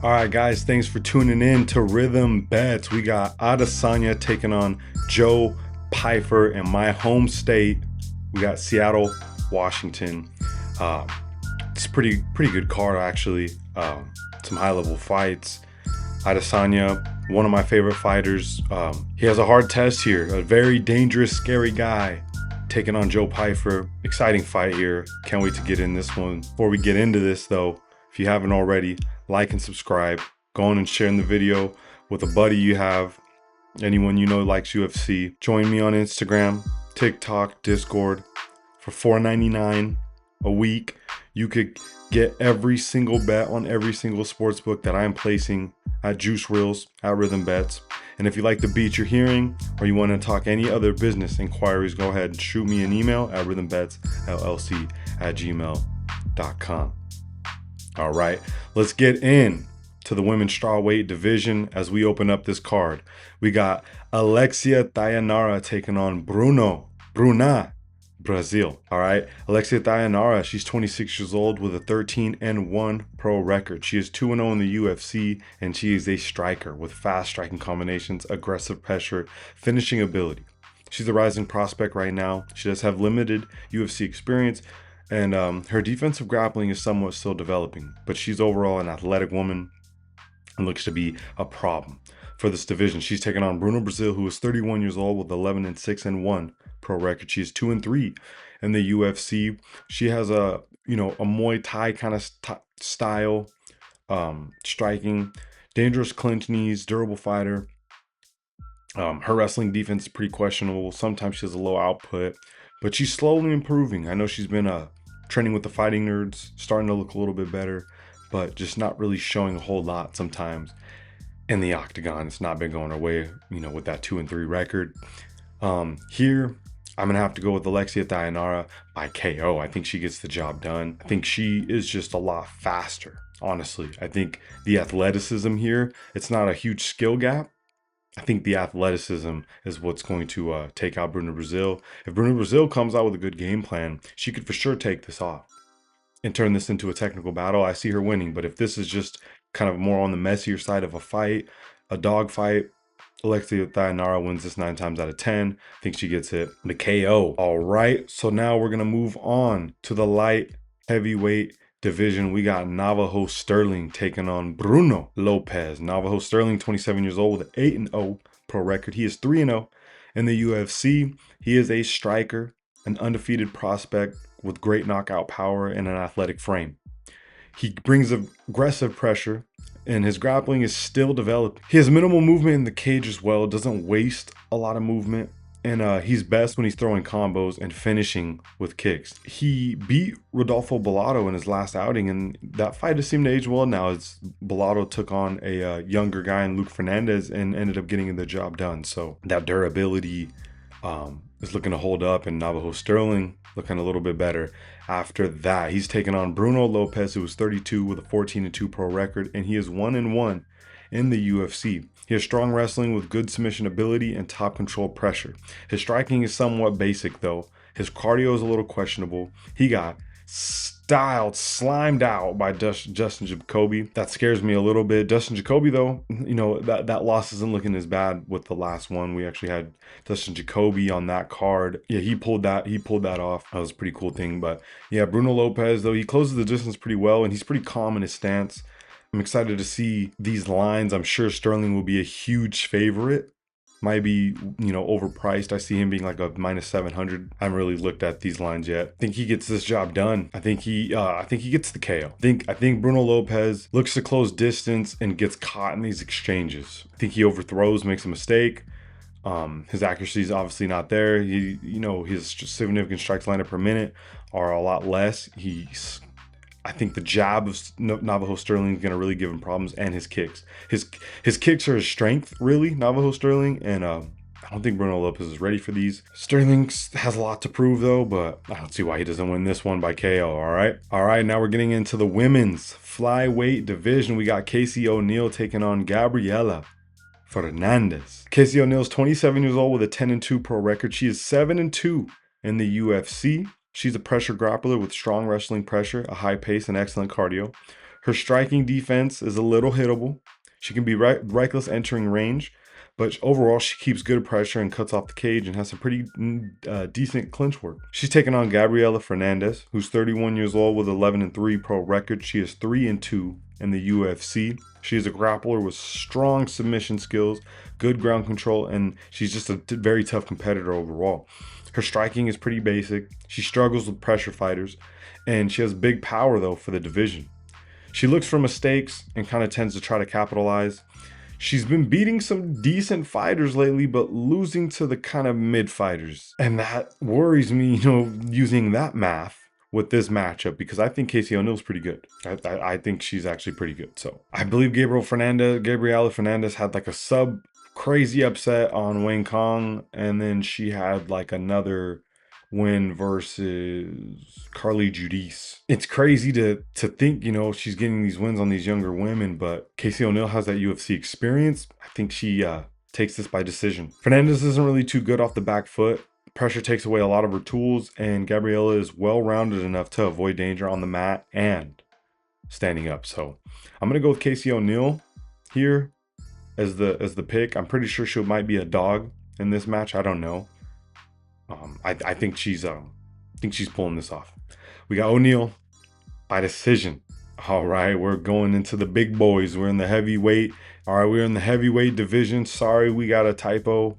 All right, guys, thanks for tuning in to Rhythm Bets. We got Adesanya taking on Joe Pyfer in my home state. We got Seattle, Washington. It's a pretty good card, actually. Some high-level fights. Adesanya, one of my favorite fighters. He has a hard test here. A very dangerous, scary guy taking on Joe Pyfer. Exciting fight here. Can't wait to get in this one. Before we get into this, though, if you haven't already, like and subscribe. Go on and sharing the video with a buddy you have, anyone you know likes UFC. Join me on Instagram, TikTok, Discord. For $4.99 a week, you could get every single bet on every single sportsbook that I am placing at Juice Reels, at Rhythm Bets. And if you like the beat you're hearing, or you want to talk any other business inquiries, go ahead and shoot me an email at rhythmbetsllc@gmail.com. All right, let's get in to the women's strawweight division as we open up this card. We got Alexia Thainara taking on Bruna, Brasil. All right, Alexia Thainara, she's 26 years old with a 13-1 pro record. She is 2-0 in the UFC, and she is a striker with fast striking combinations, aggressive pressure, finishing ability. She's a rising prospect right now. She does have limited UFC experience, and her defensive grappling is somewhat still developing, but she's overall an athletic woman and looks to be a problem for this division. She's taking on Bruna Brasil, who is 31 years old with 11-6-1 pro record. She is 2-3 in the UFC. She has a Muay Thai kind of style, striking, dangerous clinch knees, durable fighter. Her wrestling defense is pretty questionable. Sometimes she has a low output, but she's slowly improving. I know she's been training with the Fighting Nerds, starting to look a little bit better, but just not really showing a whole lot sometimes in the octagon. It's not been going her way, with that 2-3 record. Here, I'm going to have to go with Alexia Thainara by KO. I think she gets the job done. I think she is just a lot faster, honestly. I think the athleticism here, it's not a huge skill gap. I think the athleticism is what's going to take out Bruna Brasil. If Bruna Brasil comes out with a good game plan, she could for sure take this off and turn this into a technical battle. I see her winning, but if this is just kind of more on the messier side of a fight, a dog fight, Alexia Thainara wins this 9 times out of 10. I think she gets it the KO. All right, so now we're going to move on to the light heavyweight division. We got Navajo Stirling taking on Bruno Lopes. Navajo Stirling, 27 years old with an 8-0 pro record. He is 3-0 in the UFC. He is a striker, an undefeated prospect with great knockout power and an athletic frame. He brings aggressive pressure, and his grappling is still developing. He has minimal movement in the cage as well, doesn't waste a lot of movement, and he's best when he's throwing combos and finishing with kicks. He beat Rodolfo Bellato in his last outing, and that fight has seemed to age well now as Bellato took on a younger guy in Luke Fernandez and ended up getting the job done. So that durability is looking to hold up, and Navajo Stirling looking a little bit better. After that, he's taking on Bruno Lopes, who is 32 with a 14-2 pro record, and he is 1-1 in the UFC. He has strong wrestling with good submission ability and top control pressure. His striking is somewhat basic though. His cardio is a little questionable. He got slimed out by Justin Jacoby. That scares me a little bit. Justin Jacoby though, that loss isn't looking as bad with the last one. We actually had Justin Jacoby on that card. Yeah, he pulled that off. That was a pretty cool thing. But yeah, Bruno Lopes though, he closes the distance pretty well and he's pretty calm in his stance. I'm excited to see these lines. I'm sure Stirling will be a huge favorite. Might be, overpriced. I see him being like a -700. I haven't really looked at these lines yet. I think he gets this job done. I think he gets the KO. I think Bruno Lopes looks to close distance and gets caught in these exchanges. I think he overthrows, makes a mistake. His accuracy is obviously not there. His significant strikes landed per minute are a lot less. I think the jab of Navajo Stirling is going to really give him problems, and his kicks. His kicks are his strength, really, Navajo Stirling, and I don't think Bruno Lopes is ready for these. Stirling has a lot to prove, though, but I don't see why he doesn't win this one by KO, all right? Now we're getting into the women's flyweight division. We got Casey O'Neill taking on Gabriela Fernandez. Casey O'Neill is 27 years old with a 10-2 pro record. She is 7-2 in the UFC. She's a pressure grappler with strong wrestling pressure, a high pace, and excellent cardio. Her striking defense is a little hittable. She can be reckless entering range, but overall she keeps good pressure and cuts off the cage and has some pretty decent clinch work. She's taking on Gabriela Fernandez, who's 31 years old with 11-3 pro record. She is 3-2 in the UFC. She is a grappler with strong submission skills, good ground control, and she's just a very tough competitor overall. Her striking is pretty basic. She struggles with pressure fighters, and she has big power though for the division. She looks for mistakes and kind of tends to try to capitalize. She's been beating some decent fighters lately, but losing to the kind of mid fighters. And that worries me, using that math with this matchup, because I think Casey O'Neill's pretty good. I think she's actually pretty good. So I believe Gabriela Fernandez had like a sub crazy upset on Wayne Kong, and then she had like another win versus Carly Judice. It's crazy to think, she's getting these wins on these younger women, but Casey O'Neill has that UFC experience. I think she takes this by decision. Fernandez isn't really too good off the back foot. Pressure takes away a lot of her tools, and Gabriela is well-rounded enough to avoid danger on the mat and standing up. So I'm gonna go with Casey O'Neill here as the pick. I'm pretty sure she might be a dog in this match. I don't know. I think she's pulling this off. We got O'Neil by decision. All right, we're going into the big boys. We're in the heavyweight. All right, we're in the heavyweight division. Sorry, we got a typo.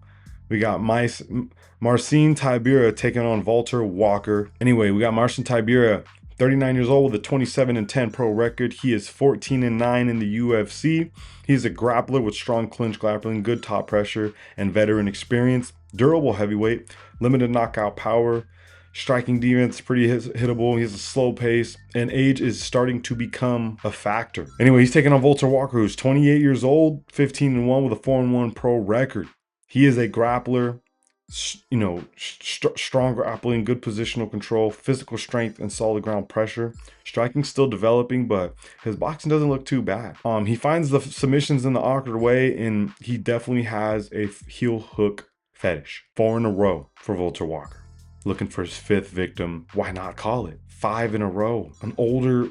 We got Marcin Tybura taking on Walter Walker. Anyway, we got Marcin Tybura, 39 years old with a 27-10 pro record. He is 14-9 in the UFC. He's a grappler with strong clinch grappling, good top pressure, and veteran experience. Durable heavyweight, limited knockout power, striking defense pretty hittable. He has a slow pace, and age is starting to become a factor. Anyway, he's taking on Walter Walker, who's 28 years old, 15-1 with a 4-1 pro record. He is a grappler, strong grappling, good positional control, physical strength, and solid ground pressure. Striking still developing, but his boxing doesn't look too bad. He finds the submissions in the awkward way, and he definitely has a heel hook fetish. 4 in a row for Walter Walker. Looking for his 5th victim. Why not call it? 5 in a row. An older...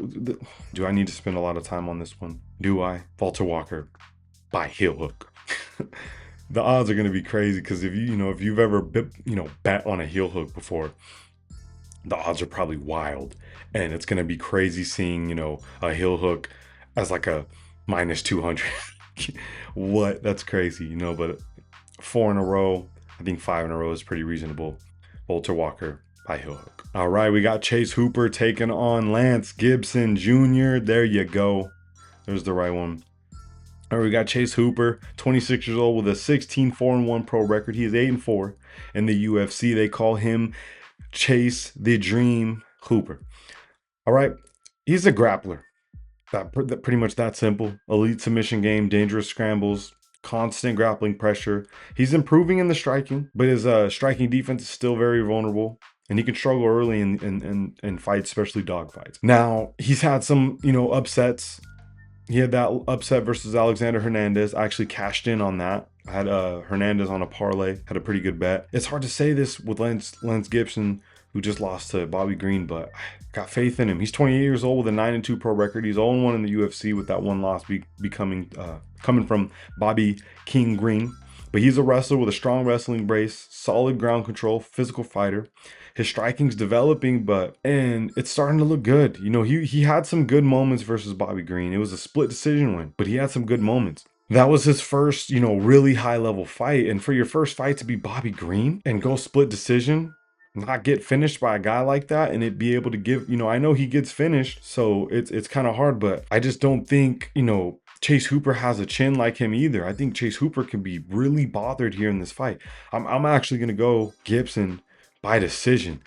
Do I need to spend a lot of time on this one? Do I? Walter Walker by heel hook. The odds are going to be crazy, because if you've ever bet on a heel hook before, the odds are probably wild, and it's going to be crazy seeing a heel hook as like a -200. What? That's crazy, but 4 in a row. I think 5 in a row is pretty reasonable. Walter Walker by heel hook. All right, we got Chase Hooper taking on Lance Gibson Jr. There you go. There's the right one. All right, we got Chase Hooper, 26 years old with a 16-4-1 pro record. He is 8-4 in the UFC. They call him Chase the Dream Hooper. All right, he's a grappler. That pretty much that simple. Elite submission game, dangerous scrambles, constant grappling pressure. He's improving in the striking, but his striking defense is still very vulnerable, and he can struggle early in fights, especially dog fights. Now, he's had some, upsets. He had that upset versus Alexander Hernandez. I actually cashed in on that. I had Hernandez on a parlay, had a pretty good bet. It's hard to say this with Lance Gibson, who just lost to Bobby Green, but I got faith in him. He's 28 years old with a 9-2 pro record. He's 0-1 in the UFC, with that one loss coming from Bobby King Green. But he's a wrestler with a strong wrestling brace, solid ground control, physical fighter. His striking's developing, and it's starting to look good. He had some good moments versus Bobby Green. It was a split decision win, but he had some good moments. That was his first, really high level fight. And for your first fight to be Bobby Green and go split decision, not get finished by a guy like that, and it be able to give, I know he gets finished, so it's kind of hard, but I just don't think, Chase Hooper has a chin like him either. I think Chase Hooper can be really bothered here in this fight. I'm actually going to go Gibson by decision.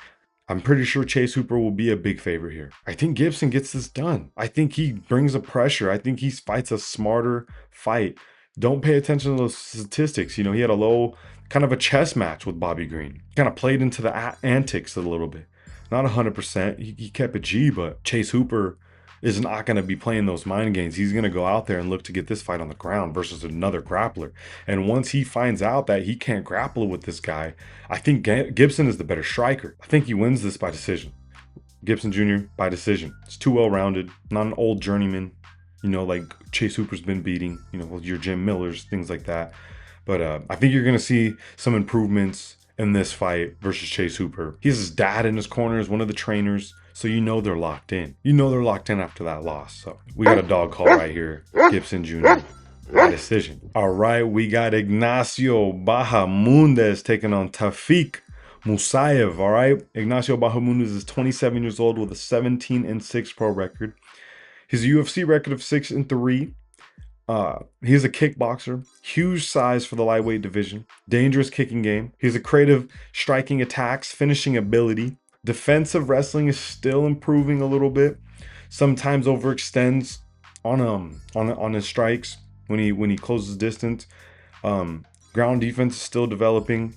I'm pretty sure Chase Hooper will be a big favorite here. I think Gibson gets this done. I think he brings the pressure. I think he fights a smarter fight. Don't pay attention to those statistics. He had a low, kind of a chess match with Bobby Green. Kind of played into the antics a little bit. Not 100%. He kept a G, but Chase Hooper is not going to be playing those mind games. He's going to go out there and look to get this fight on the ground versus another grappler. And once he finds out that he can't grapple with this guy, I think Gibson is the better striker. I think he wins this by decision. Gibson Jr. by decision. It's too well-rounded, not an old journeyman, you know, like Chase Hooper's been beating, you know, your Jim Millers, things like that. But I think you're going to see some improvements in this fight versus Chase Hooper. He has his dad in his corner as one of the trainers, so you know they're locked in. You know they're locked in after that loss. So we got a dog call right here. Gibson Jr. by decision. All right, we got Ignacio Bahamondes taking on Taufik Musayev. All right, Ignacio Bahamondes is 27 years old with a 17-6 pro record. His UFC record of 6-3. He's a kickboxer, huge size for the lightweight division, dangerous kicking game. He's a creative striking attacks, finishing ability. Defensive wrestling is still improving a little bit. Sometimes overextends on his strikes when he closes distance. Ground defense is still developing.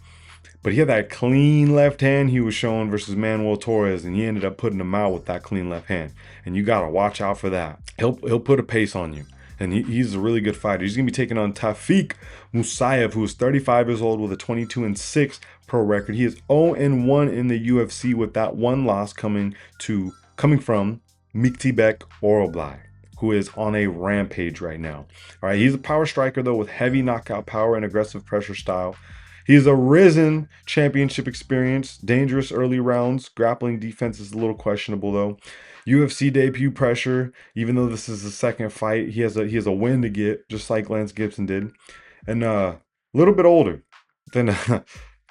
But he had that clean left hand he was showing versus Manuel Torres, and he ended up putting him out with that clean left hand. And you got to watch out for that. He'll put a pace on you. And he's a really good fighter. He's going to be taking on Taufik Musayev, who is 35 years old with a 22-6 pro record. He is 0-1 in the UFC with that one loss coming from Miktibek Oroblai, who is on a rampage right now. All right, he's a power striker, though, with heavy knockout power and aggressive pressure style. He's a risen championship experience, dangerous early rounds. Grappling defense is a little questionable, though. UFC debut pressure, even though this is the second fight, he has a win to get, just like Lance Gibson did. And a little bit older than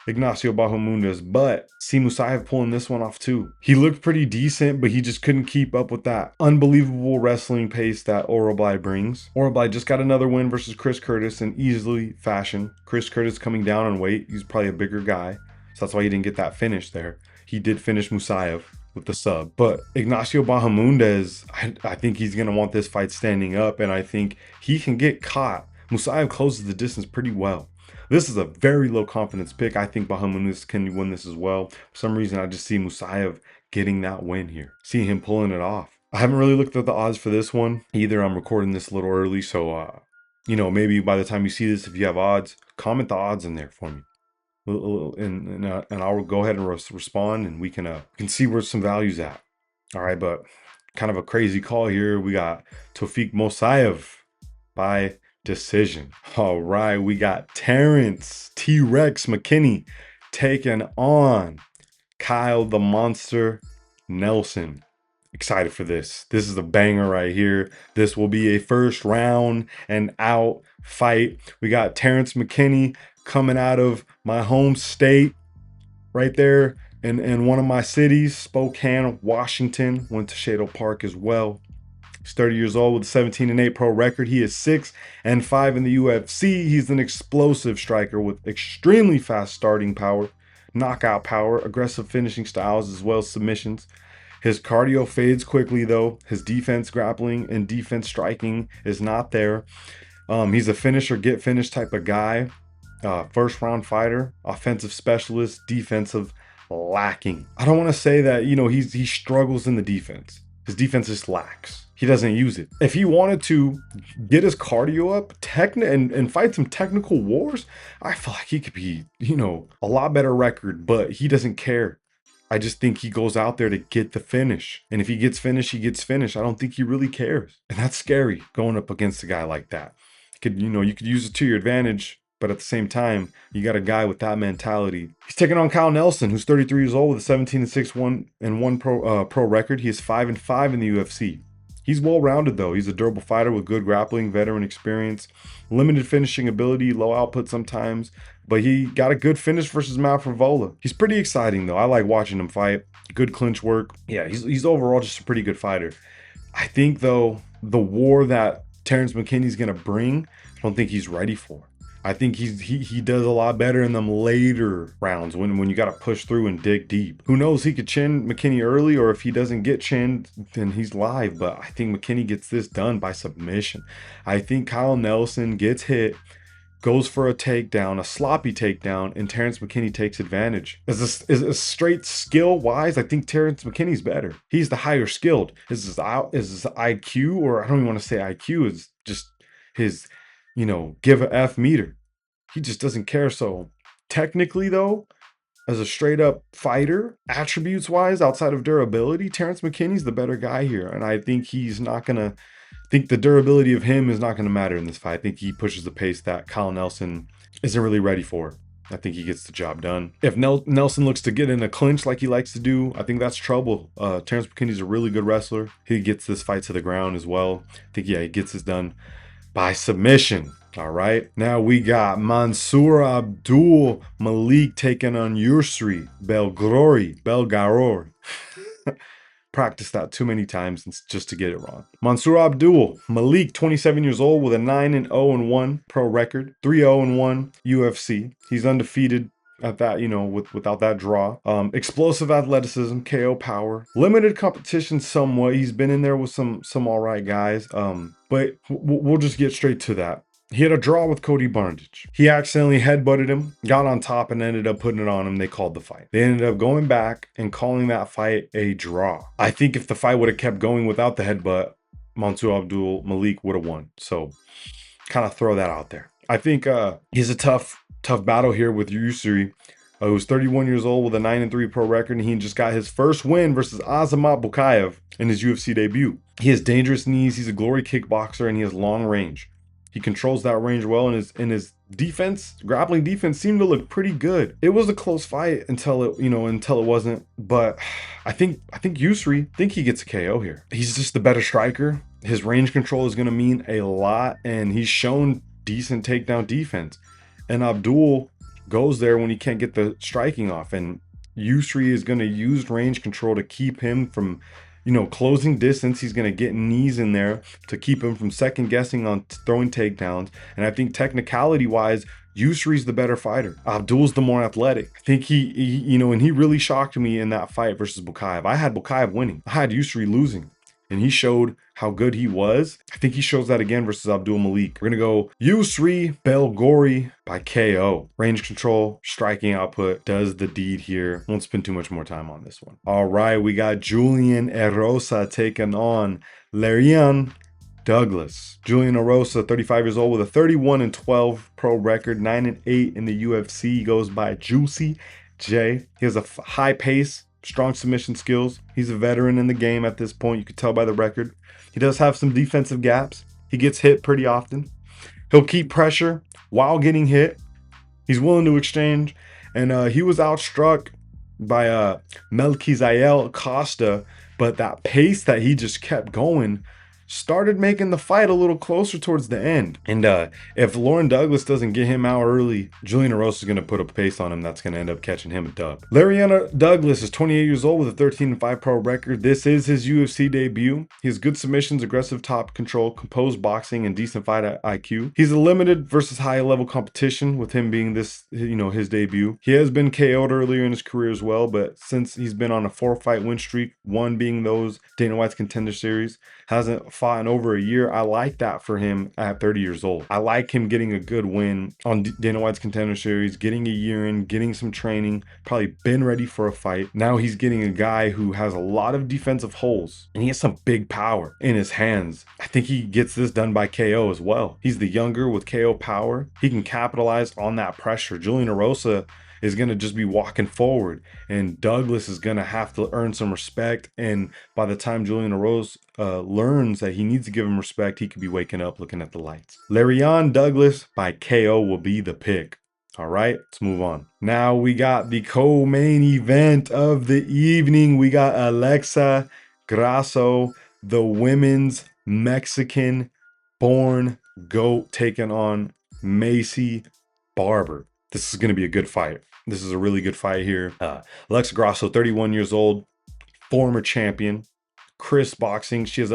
Ignacio Bahamondes, but see Musayev pulling this one off too. He looked pretty decent, but he just couldn't keep up with that unbelievable wrestling pace that Oroblai brings. Oroblai just got another win versus Chris Curtis in easily fashion. Chris Curtis coming down in weight. He's probably a bigger guy, so that's why he didn't get that finish there. He did finish Musayev with the sub. But Ignacio Bahamondes, I think he's going to want this fight standing up, and I think he can get caught. Musayev closes the distance pretty well. This is a very low confidence pick. I think Bahamondes can win this as well. For some reason, I just see Musayev getting that win here. See him pulling it off. I haven't really looked at the odds for this one either. I'm recording this a little early, so you know, maybe by the time you see this, if you have odds, comment the odds in there for me. And I'll go ahead and respond, and we can see where some value's at. All right, but kind of a crazy call here. We got Taufik Musayev by decision. All right, we got Terrence T-Rex McKinney taking on Kyle the Monster Nelson. Excited for this. This is a banger right here. This will be a first round and out fight. We got Terrence McKinney coming out of my home state right there in one of my cities, Spokane, Washington. Went to Shadle Park as well. He's 30 years old with a 17-8 pro record. He is 6-5 in the UFC. He's an explosive striker with extremely fast starting power, knockout power, aggressive finishing styles, as well as submissions. His cardio fades quickly, though. His defense grappling and defense striking is not there. He's a finisher, get finished type of guy. First round fighter, offensive specialist, defensive lacking. I don't want to say that, you know, he struggles in the defense. His defense just lacks. He doesn't use it. If he wanted to get his cardio up and fight some technical wars, I feel like he could be, you know, a lot better record, but he doesn't care. I just think he goes out there to get the finish. And if he gets finished, he gets finished. I don't think he really cares. And that's scary going up against a guy like that. You could use it to your advantage, but at the same time, you got a guy with that mentality. He's taking on Kyle Nelson, who's 33 years old with a 17-6-1 pro record. He is 5-5 in the UFC. He's well-rounded, though. He's a durable fighter with good grappling, veteran experience, limited finishing ability, low output sometimes, but he got a good finish versus Matt Frivola. He's pretty exciting, though. I like watching him fight. Good clinch work. Yeah, he's overall just a pretty good fighter. I think, though, the war that Terrence McKinney's going to bring, I don't think he's ready for. I think he does a lot better in them later rounds when you got to push through and dig deep. Who knows? He could chin McKinney early, or if he doesn't get chinned, then he's live. But I think McKinney gets this done by submission. I think Kyle Nelson gets hit, goes for a takedown, a sloppy takedown, and Terrence McKinney takes advantage. As a straight skill wise, I think Terrence McKinney's better. He's the higher skilled. Is his IQ, or I don't even want to say IQ, is just his, give a F meter. He just doesn't care. So technically, though, as a straight up fighter, attributes wise, outside of durability, Terrence McKinney's the better guy here. And I think he's not going to, think the durability of him is not going to matter in this fight. I think he pushes the pace that Kyle Nelson isn't really ready for. I think he gets the job done. If Nelson looks to get in a clinch like he likes to do, I think that's trouble. Terrence McKinney's a really good wrestler. He gets this fight to the ground as well. I think, yeah, he gets this done by submission. All right. Now we got Mansour Abdul-Malik taking on Yusri Belgaroui. Practiced that too many times just to get it wrong. Mansour Abdul-Malik, 27 years old with a 9-0-1 pro record, 3-0-1 UFC. He's undefeated at that, you know, without that draw. Explosive athleticism, KO power, limited competition somewhat. He's been in there with some all right guys. But we'll just get straight to that. He had a draw with Cody Barndage. He accidentally headbutted him, got on top, and ended up putting it on him. They called the fight. They ended up going back and calling that fight a draw. I think if the fight would have kept going without the headbutt, Mansour Abdul-Malik would have won. So kind of throw that out there. I think he's a tough battle here with Yusri, who's 31 years old with a 9-3 pro record, and he just got his first win versus Azamat Bukayev in his UFC debut. He has dangerous knees, he's a glory kickboxer, and he has long range. He controls that range well, and his defense, grappling defense, seemed to look pretty good. It was a close fight until it wasn't. But I think Yusri, he gets a KO here. He's just the better striker. His range control is going to mean a lot, and he's shown decent takedown defense. And Abdul goes there when he can't get the striking off, and Yusri is going to use range control to keep him from, closing distance. He's going to get knees in there to keep him from second guessing on throwing takedowns. And I think technicality wise, Yusri's the better fighter. Abdul's the more athletic. I think he and he really shocked me in that fight versus Bukayev. I had Bukayev winning. I had Yusri losing. And he showed how good he was. I think he shows that again versus Abdul-Malik. We're going to go Yusri Belgaroui by KO. Range control, striking output, does the deed here. Won't spend too much more time on this one. All right, we got Julian Erosa taking on Lerian Douglas. Julian Erosa, 35 years old with a 31-12 pro record, 9-8 in the UFC. He goes by Juicy J. He has a high pace, strong submission skills. He's a veteran in the game at this point. You can tell by the record. He does have some defensive gaps. He gets hit pretty often. He'll keep pressure while getting hit. He's willing to exchange. And he was outstruck by Melquizael Costa, but that pace that he just kept going started making the fight a little closer towards the end. And if Lauren Douglas doesn't get him out early, Julian Erosa is going to put a pace on him that's going to end up catching him a dub. Lariana Douglas is 28 years old with a 13-5 pro record. This is his UFC debut. He has good submissions, aggressive top control, composed boxing, and decent fight IQ. He's a limited versus high level competition with him being this, his debut. He has been KO'd earlier in his career as well, but since he's been on a 4-fight win streak, one being those Dana White's Contender Series, hasn't fought in over a year. I like that for him at 30 years old. I like him getting a good win on Dana White's Contender Series, getting a year in, getting some training, probably been ready for a fight. Now he's getting a guy who has a lot of defensive holes, and he has some big power in his hands. I think he gets this done by KO as well. He's the younger with KO power. He can capitalize on that pressure. Julian Erosa is going to just be walking forward, and Douglas is going to have to earn some respect. And by the time Julian Erosa learns that he needs to give him respect, he could be waking up looking at the lights. Larian Douglas by KO will be the pick. All right, let's move on. Now we got the co-main event of the evening. We got Alexa Grasso, the women's Mexican-born GOAT, taking on Macy Barber. This is going to be a good fight. This is a really good fight here. Alexa Grasso, 31 years old, former champion, Chris Boxing. She has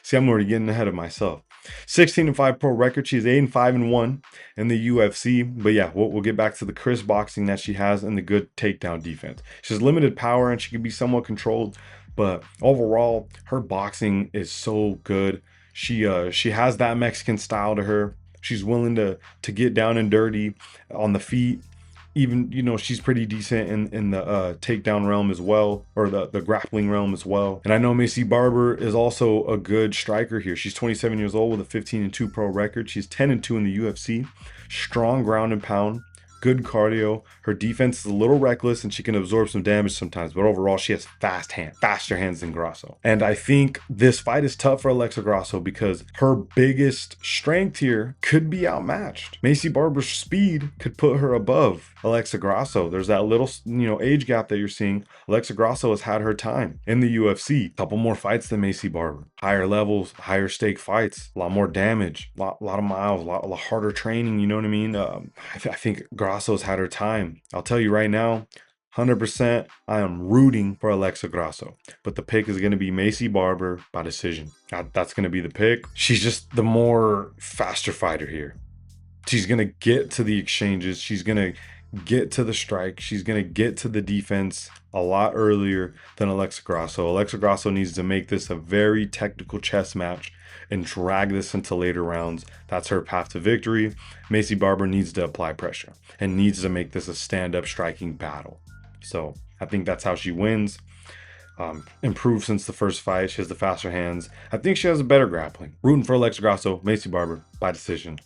see, I'm already getting ahead of myself. 16-5 pro record. She's 8-5-1 in the UFC. But yeah, we'll get back to the Chris Boxing that she has and the good takedown defense. She has limited power and she can be somewhat controlled, but overall, her boxing is so good. She has that Mexican style to her. She's willing to get down and dirty on the feet. Even, she's pretty decent in the takedown realm as well, or the grappling realm as well. And I know Macy Barber is also a good striker here. She's 27 years old with a 15-2 pro record. She's 10-2 in the UFC. Strong ground and pound, good cardio. Her defense is a little reckless and she can absorb some damage sometimes, but overall she has faster hands than Grasso. And I think this fight is tough for Alexa Grasso because her biggest strength here could be outmatched. Macy Barber's speed could put her above Alexa Grasso. There's that little, age gap that you're seeing. Alexa Grasso has had her time in the UFC. A couple more fights than Macy Barber. Higher levels, higher stake fights, a lot more damage, a lot of miles, a lot harder training, you know what I mean? I think Grasso's had her time. I'll tell you right now, 100%, I am rooting for Alexa Grasso, but the pick is going to be Macy Barber by decision. That's going to be the pick. She's just the more faster fighter here. She's going to get to the exchanges. She's going to get to the strike. She's going to get to the defense a lot earlier than Alexa Grasso. Alexa Grasso needs to make this a very technical chess match and drag this into later rounds. That's her path to victory. Macy Barber needs to apply pressure and needs to make this a stand-up striking battle. So I think that's how she wins. Improved since the first fight. She has the faster hands. I think she has a better grappling. Rooting for Alexa Grasso, Macy Barber by decision.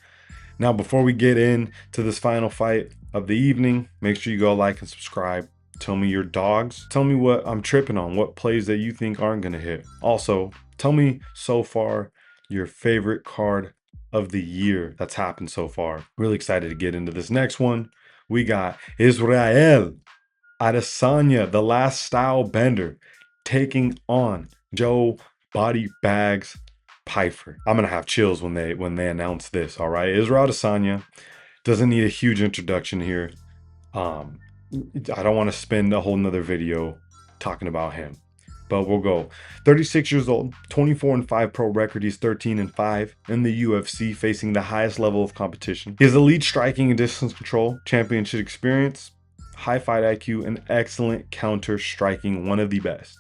Now, before we get into this final fight of the evening, make sure you go like and subscribe. Tell me your dogs. Tell me what I'm tripping on, what plays that you think aren't going to hit. Also, tell me so far your favorite card of the year that's happened so far. Really excited to get into this next one. We got Israel Adesanya, the last style bender, taking on Joe Body Bags Pyfer. I'm gonna have chills when they announce this. All right, Israel Adesanya doesn't need a huge introduction here. I don't want to spend a whole nother video talking about him, but we'll go. 36 years old, 24-5 pro record. He's 13-5 in the UFC, facing the highest level of competition. He has elite striking and distance control, championship experience, high fight IQ, and excellent counter striking, one of the best.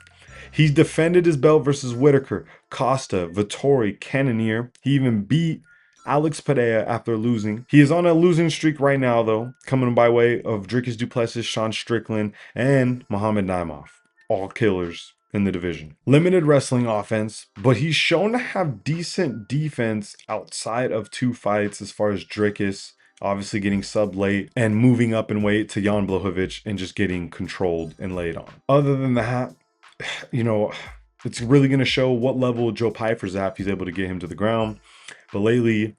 He's defended his belt versus Whitaker, Costa, Vettori, Cannonier. He even beat Alex Pereira after losing. He is on a losing streak right now, though, coming by way of Dricus Du Plessis, Sean Strickland, and Muhammad Naimov. All killers in the division. Limited wrestling offense, but he's shown to have decent defense outside of 2 fights as far as Dricus obviously getting subbed late and moving up in weight to Jan Blachowicz and just getting controlled and laid on. Other than that, it's really going to show what level Joe Pyfer's at if he's able to get him to the ground. But lately,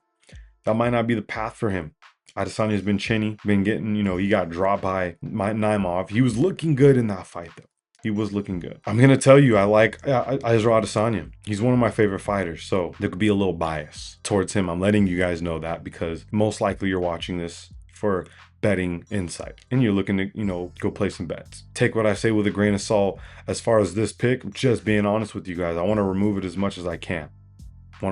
that might not be the path for him. Adesanya's been chinny, been getting, he got dropped by Naimov. He was looking good in that fight, though. He was looking good. I'm going to tell you, I like Israel Adesanya. He's one of my favorite fighters, so there could be a little bias towards him. I'm letting you guys know that because most likely you're watching this for betting insight and you're looking to, go play some bets. Take what I say with a grain of salt. As far as this pick, just being honest with you guys, I want to remove it as much as I can. But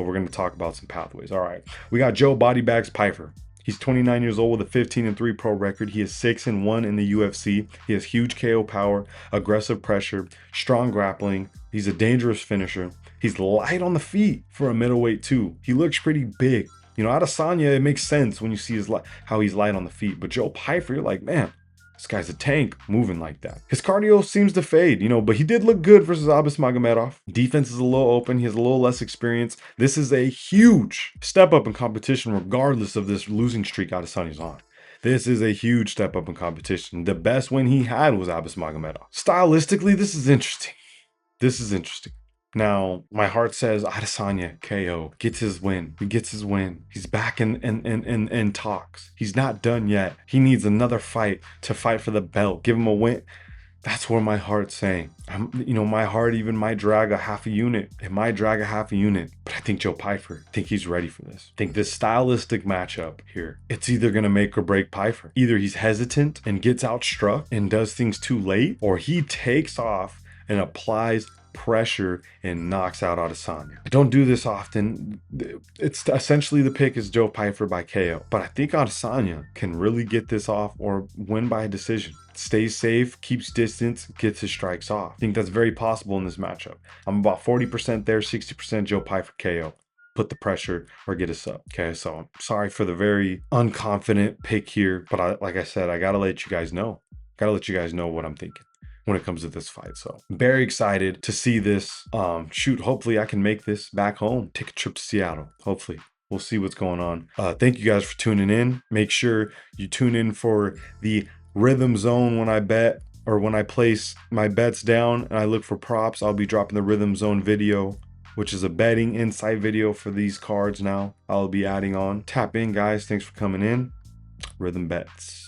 we're going to talk about some pathways. All right. We got Joe Body Bags Pyfer. He's 29 years old with a 15-3 pro record. He is 6-1 in the UFC. He has huge KO power, aggressive pressure, strong grappling. He's a dangerous finisher. He's light on the feet for a middleweight too. He looks pretty big. Adesanya, it makes sense when you see how he's light on the feet. But Joe Pyfer, you're like, man, this guy's a tank moving like that. His cardio seems to fade, but he did look good versus Abdul-Malik. Defense is a little open. He has a little less experience. This is a huge step up in competition regardless of this losing streak Adesanya's on. This is a huge step up in competition. The best win he had was Abdul-Malik. Stylistically, this is interesting. Now, my heart says Adesanya KO gets his win. He's back in talks. He's not done yet. He needs another fight to fight for the belt. Give him a win. That's where my heart's saying. My heart even might drag a half a unit. It might drag a half a unit. But I think Joe Pyfer, I think he's ready for this. I think this stylistic matchup here, it's either going to make or break Pyfer. Either he's hesitant and gets outstruck and does things too late, or he takes off and applies pressure and knocks out Adesanya. I don't do this often. It's essentially the pick is Joe Pyfer by KO, but I think Adesanya can really get this off or win by a decision. Stays safe, keeps distance, gets his strikes off. I think that's very possible in this matchup. I'm about 40% there, 60% Joe Pyfer KO. Put the pressure or get a sub. Okay, so I'm sorry for the very unconfident pick here, but like I said, I gotta let you guys know. What I'm thinking when it comes to this fight. So very excited to see this. Hopefully I can make this back home. Take a trip to Seattle. Hopefully. we'll see what's going on. Thank you guys for tuning in. Make sure you tune in for the Rhythm Zone when I bet, or when I place my bets down and I look for props. I'll be dropping the Rhythm Zone video, which is a betting insight video for these cards now. I'll be adding on. Tap in, guys. Thanks for coming in. Rhythm Bets.